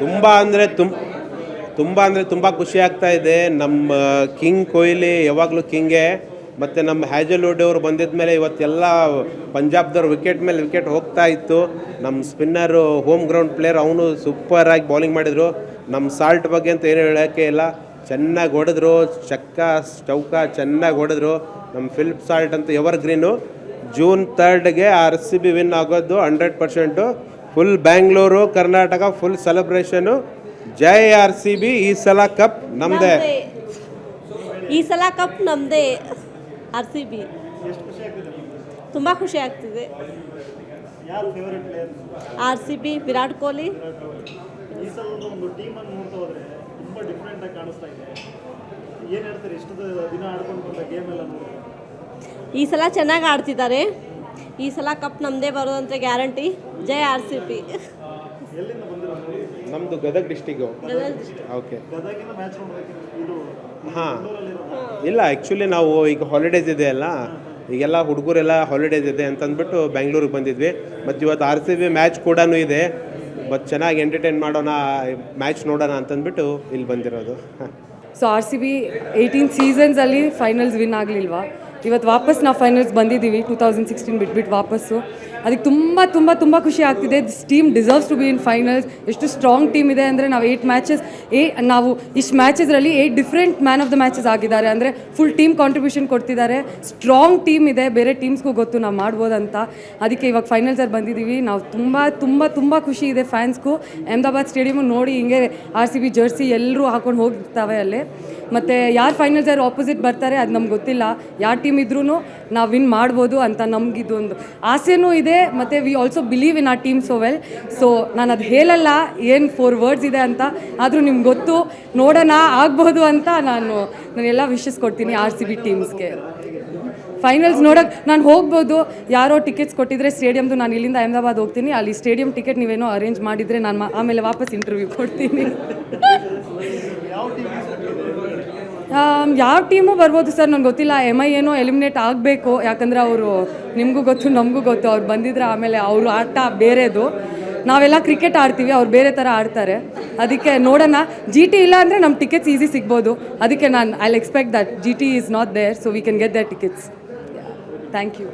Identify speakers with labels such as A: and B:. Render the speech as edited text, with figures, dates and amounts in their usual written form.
A: ತುಂಬ ಅಂದರೆ ತುಂಬ ಖುಷಿ ಆಗ್ತಾ ಇದೆ. ನಮ್ಮ ಕಿಂಗ್ ಕೊಹ್ಲಿ ಯಾವಾಗಲೂ ಕಿಂಗೇ. ಮತ್ತು ನಮ್ಮ ಹ್ಯಾಜಲ್ವುಡ್ ಅವರು ಬಂದಿದ್ದ ಮೇಲೆ ಇವತ್ತೆಲ್ಲ ಪಂಜಾಬ್ದವ್ರು ವಿಕೆಟ್ ಮೇಲೆ ವಿಕೆಟ್ ಹೋಗ್ತಾ ಇತ್ತು. ನಮ್ಮ ಸ್ಪಿನ್ನರು ಹೋಮ್ ಗ್ರೌಂಡ್ ಪ್ಲೇಯರ್, ಅವನು ಸೂಪರಾಗಿ ಬೌಲಿಂಗ್ ಮಾಡಿದರು. ನಮ್ಮ ಸಾಲ್ಟ್ ಬಗ್ಗೆ ಅಂತ ಏನು ಹೇಳೋಕ್ಕೆ ಇಲ್ಲ, ಚೆನ್ನಾಗಿ ಹೊಡೆದ್ರು, ಚೌಕ ಚೆನ್ನಾಗಿ ಹೊಡೆದ್ರು. ನಮ್ಮ ಫಿಲಿಪ್ ಸಾಲ್ಟ್ ಅಂತ ಎವರ್ ಗ್ರೀನು. ಜೂನ್ 3ಗೆ RCB ವಿನ್ ಆಗೋದು 100%. Full Bangalore Karnataka full celebration. ಜೈ RCB. ಈ ಸಲ ಕಪ್ ನಮ್ಮದೇ. RCB
B: ತುಂಬ ಖುಷಿ ಆಗ್ತಿದೆ. RCB ವಿರಾಟ್ ಕೊಹ್ಲಿ. ಈ ಸಲ ಚೆನ್ನಾಗಿ ಆಡ್ತಿದ್ದಾರೆ. ಈ ಸಲ ಕಪ್ ನಮ್ಮದೇ ಬರೋದಂತೆ ಗ್ಯಾರಂಟಿ. ಜೈ RCB.
A: ನಮ್ಮದು ಗದಗ ಡಿಸ್ಟಿಕ್ಕು. ಓಕೆ. ಹಾಂ, ಇಲ್ಲ ಆ್ಯಕ್ಚುಲಿ ನಾವು ಈಗ ಹಾಲಿಡೇಸ್ ಇದೆ ಅಲ್ಲ, ಈಗೆಲ್ಲ ಹುಡುಗರೆಲ್ಲ ಹಾಲಿಡೇಸ್ ಇದೆ ಅಂತಂದ್ಬಿಟ್ಟು ಬೆಂಗಳೂರಿಗೆ ಬಂದಿದ್ವಿ. ಮತ್ತು ಇವತ್ತು RCB ಮ್ಯಾಚ್ ಕೂಡ ಇದೆ. ಬಟ್ ಚೆನ್ನಾಗಿ ಎಂಟರ್ಟೈನ್ ಮಾಡೋಣ, ಮ್ಯಾಚ್ ನೋಡೋಣ ಅಂತಂದ್ಬಿಟ್ಟು ಇಲ್ಲಿ ಬಂದಿರೋದು.
C: ಸೊ RCB 18 ಸೀಸನ್ಸಲ್ಲಿ ಫೈನಲ್ಸ್ ವಿನ್ ಆಗಲಿಲ್ವಾ? ಇವತ್ತು ವಾಪಸ್ ನಾವು ಫೈನಲ್ಸ್ ಬಂದಿದ್ದೀವಿ. 2016 ಬಿಟ್ಬಿಟ್ಟು ವಾಪಸ್ಸು. ಅದಕ್ಕೆ ತುಂಬ ತುಂಬ ತುಂಬ ಖುಷಿ ಆಗ್ತಿದೆ. This team deserves to be in finals. ಎಷ್ಟು ಸ್ಟ್ರಾಂಗ್ ಟೀಮ್ ಇದೆ ಅಂದರೆ ನಾವು 8 ಮ್ಯಾಚಸ್ ನಾವು ಇಷ್ಟು ಮ್ಯಾಚಸ್ರಲ್ಲಿ 8 different man of the matches ಆಗಿದ್ದಾರೆ. ಅಂದರೆ ಫುಲ್ ಟೀಮ್ ಕಾಂಟ್ರಿಬ್ಯೂಷನ್ ಕೊಡ್ತಿದ್ದಾರೆ. ಸ್ಟ್ರಾಂಗ್ ಟೀಮ್ ಇದೆ. ಬೇರೆ ಟೀಮ್ಸ್ಗೂ ಗೊತ್ತು ನಾವು ಮಾಡ್ಬೋದಂತ. ಅದಕ್ಕೆ ಇವಾಗ ಫೈನಲ್ಸಲ್ಲಿ ಬಂದಿದ್ದೀವಿ. ನಾವು ತುಂಬ ತುಂಬ ತುಂಬ ಖುಷಿ ಇದೆ ಫ್ಯಾನ್ಸ್ಗೂ. ಅಹಮದಾಬಾದ್ ಸ್ಟೇಡಿಯಮು ನೋಡಿ ಹಿಂಗೆ RCB ಜರ್ಸಿ ಎಲ್ಲರೂ ಹಾಕೊಂಡು ಹೋಗ್ತವೆ ಅಲ್ಲಿ. ಮತ್ತು ಯಾರು ಫೈನಲ್ಸ್ ಯಾರು ಆಪೋಸಿಟ್ ಬರ್ತಾರೆ ಅದು ನಮ್ಗೆ ಗೊತ್ತಿಲ್ಲ. ಯಾವ ಟೀಮ್ ಇದ್ರೂ ನಾವು ವಿನ್ ಮಾಡ್ಬೋದು ಅಂತ ನಮಗಿದೊಂದು ಆಸೆನೂ ಇದೆ. ಮತ್ತು ವಿ ಆಲ್ಸೋ ಬಿಲೀವ್ ಇನ್ ಆ ಟೀಮ್ ಸೊ ವೆಲ್. ಸೊ ನಾನು ಅದು ಹೇಳಲ್ಲ ಏನು 4 ವರ್ಡ್ಸ್ ಇದೆ ಅಂತ, ಆದರೂ ನಿಮ್ಗೆ ಗೊತ್ತು, ನೋಡೋಣ ಆಗ್ಬೋದು ಅಂತ ನಾನೆಲ್ಲ ವಿಶಸ್ ಕೊಡ್ತೀನಿ RCB ಟೀಮ್ಸ್ಗೆ. ಫೈನಲ್ಸ್ ನೋಡೋಕ್ಕೆ ನಾನು ಹೋಗ್ಬೋದು. ಯಾರೋ ಟಿಕೆಟ್ಸ್ ಕೊಟ್ಟಿದ್ರೆ ಸ್ಟೇಡಿಯಮ್ದು, ನಾನು ಇಲ್ಲಿಂದ ಅಹಮದಾಬಾದ್ ಹೋಗ್ತೀನಿ. ಅಲ್ಲಿ ಸ್ಟೇಡಿಯಂ ಟಿಕೆಟ್ ನೀವೇನೋ ಅರೇಂಜ್ ಮಾಡಿದರೆ ನಾನು ಆಮೇಲೆ ವಾಪಸ್ ಇಂಟರ್ವ್ಯೂ ಕೊಡ್ತೀನಿ. ಯಾವ ಟೀಮು ಬರ್ಬೋದು ಸರ್, ನನಗೆ ಗೊತ್ತಿಲ್ಲ. MI ಏನೋ ಎಲಿಮಿನೇಟ್ ಆಗಬೇಕು. ಯಾಕಂದರೆ ಅವರು, ನಿಮಗೂ ಗೊತ್ತು ನಮಗೂ ಗೊತ್ತು, ಅವ್ರು ಬಂದಿದ್ರೆ ಆಮೇಲೆ ಅವರು ಆಟ ಬೇರೆದು. ನಾವೆಲ್ಲ ಕ್ರಿಕೆಟ್ ಆಡ್ತೀವಿ, ಅವ್ರು ಬೇರೆ ಥರ ಆಡ್ತಾರೆ. ಅದಕ್ಕೆ ನೋಡೋಣ. GT ಇಲ್ಲ ಅಂದರೆ ನಮ್ಮ ಟಿಕೆಟ್ಸ್ ಈಸಿ ಸಿಗ್ಬೋದು. ಅದಕ್ಕೆ ನಾನು I expect that GT is not there, so we can get their tickets. Thank you.